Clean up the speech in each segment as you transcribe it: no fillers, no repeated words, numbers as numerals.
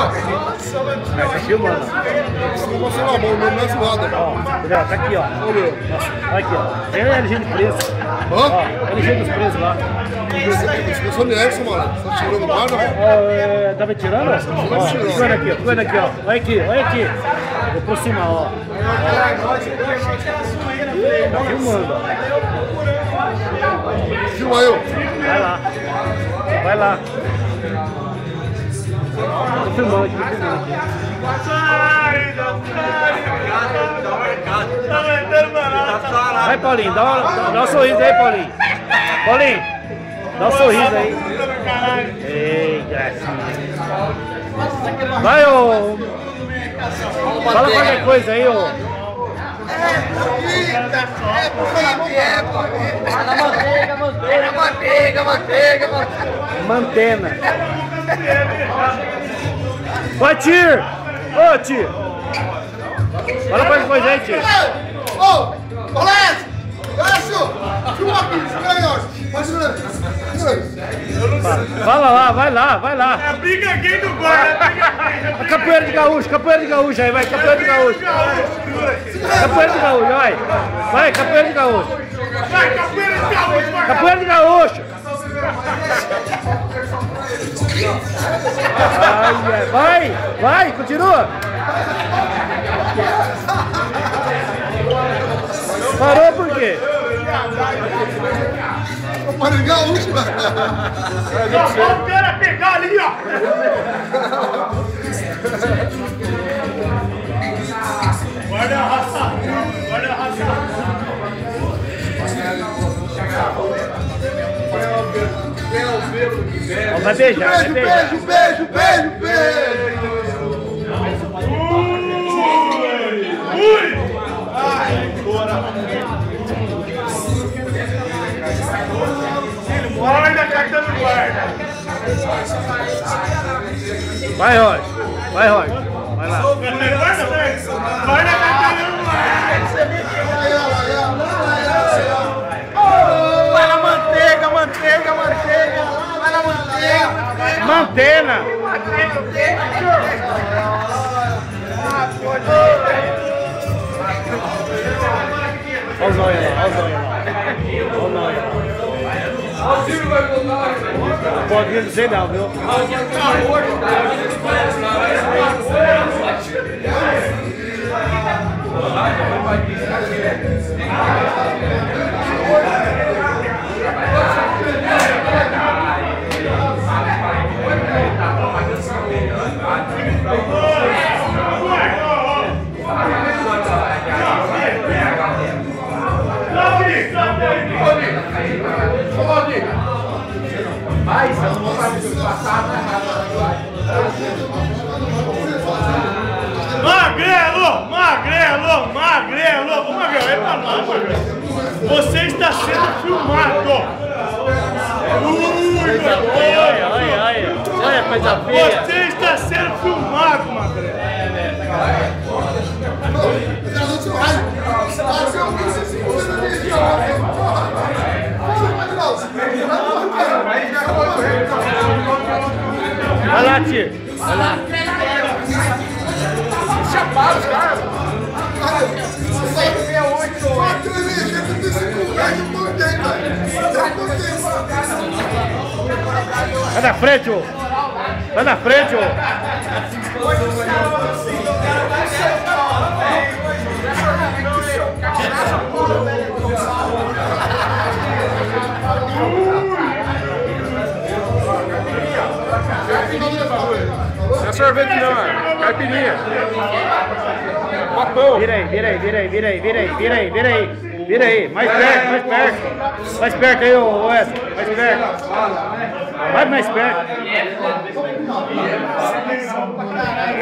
Tá filmando. Não vou falar bom, meu não é zoado. Ó, tá aqui, ó. Olha aqui, ó. Tem a LG de preço. Ó, LG dos preços lá. Eu sou Nelson, mano. Você tá tirando guarda? Tava tirando? Ó, ficando aqui, ó. Ficando aqui, ó. Olha aqui, olha aqui. Vou aproximar, ó. Tá filmando, ó. Filma eu. Vai lá. Vai lá. Tô filmando aqui, Vai, Paulinho, dá um sorriso aí, Paulinho. Paulinho, dá um sorriso aí. Ei, gracinha. Vai, ô. Fala qualquer coisa aí, ô. Mantena. Vai, Tir! Ô, Tir! Fala qualquer coisa aí, Tir. Ô, Lécio! Lécio! Filma aqui, filma aí, ó. Fala lá, vai lá, vai lá. É briga gay do guarda, A capoeira de gaúcho aí, vai, capoeira de gaúcho. Capoeira de gaúcho, vai. Vai, capoeira de gaúcho. Vai, capoeira de gaúcho, vai. Capoeira de gaúcho. Vai, vai, continua. Parou por quê? Para de gaúcho, velho. Eu quero pegar ali, ó. Guarda a raça, guarda a raça. Vai beijar, vai beijar. Beijo, beijo, beijo, beijo. Ui! Ai, bora. Guarda, cartão do guarda. Vai, Roger. Vai, Roger. Vai lá. Guarda, cartão do guarda. Vai na manteiga, manteiga, manteiga. Vai na manteiga. Mantena. Olha o zóio lá, olha o zóio lá. Olha o zóio lá. Não pode dizer não, viu? Magrelo, magrelo, magrelo. Ô, Magrelo, é pra nós, Magrelo. Você está sendo filmado. Olha, coisa feia. Você está sendo filmado, Magrelo. Vai lá, tio. Vai lá. Chapados, cara. Vai na frente, ô. Vai na frente, ô. Não é sorvete não, é caipirinha. Papão. Vira aí, vira aí, vira aí, vira aí, vira aí, vira aí, vira aí. Vira aí, mais perto, mais perto. Mais perto aí, ô Wesley, mais perto. Vai mais perto.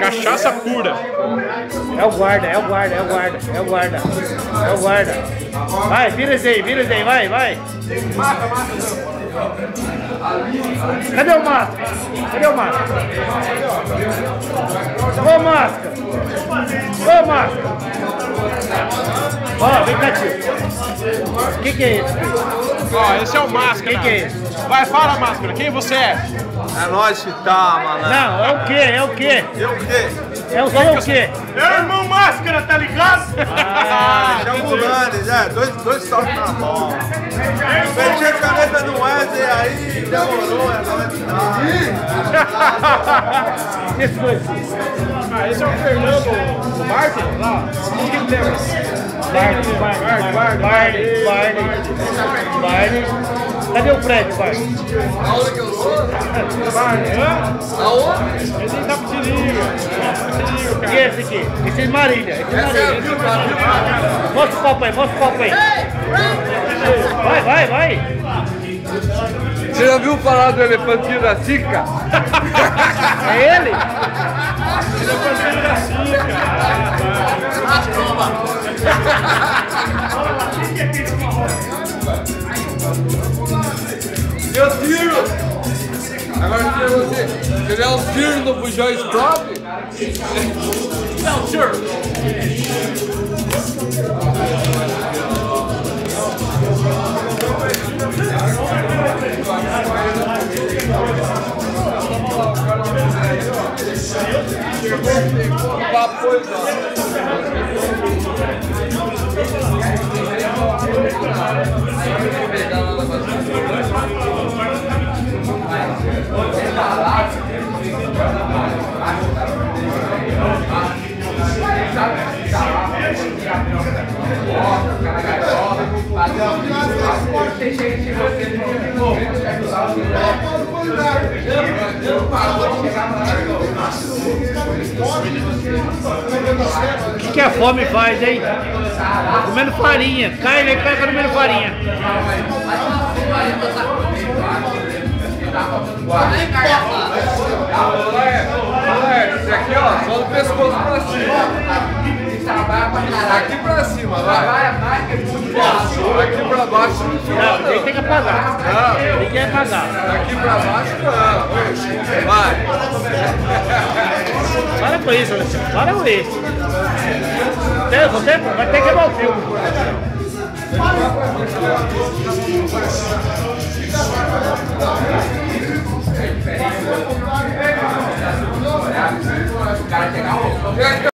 Cachaça pura. É o guarda, é o guarda, é o guarda, é o guarda. É o guarda. Vai, vira isso aí, vai, vai. Cadê o Máscara? Cadê o Máscara? Ô Máscara! Ô Máscara! Ó, vem cá, tio. O que é esse? Ó, esse é o Máscara. Quem que é esse? Vai, fala, Máscara. Quem você é? É nóis que tá, malandro. Não, é o quê? É o quê? E o quê? É o quê? O quê? É o irmão Máscara, tá ligado? Chama o Landes, dois toques na bola. Meti a caneta do Wesley aí, demorou, é nóis que tá. Esse dois. Ah, esse é o Fernando Martin, lá. Como que ele lembra? Barney. Cadê o Fred, Barney? Aonde que eu sou? Martin, hã? Aonde? Esse aí tá pro Tirinho. E esse aqui? Esse é Marília. Essa é a Vilma. Mostra o copo aí, mostra o copo aí. Vai. Você já viu falar do elefantinho da Sica? É ele? Ele é parceiro da Cinca. Deu tiro! Agora tira você. Você der um tiro no bujão stop? Dá um tiro! Papo, O que a fome faz, hein? Comendo farinha. Cai comendo farinha. Esse aqui, ó, só do pescoço pra cima. Aqui pra cima, vai. Aqui pra baixo não fica, Não, tem que apagar. Tem que apagar. Aqui pra baixo não. Vai. Para com isso, Alexandre. Para com isso. Você vai ter que queimar o filme.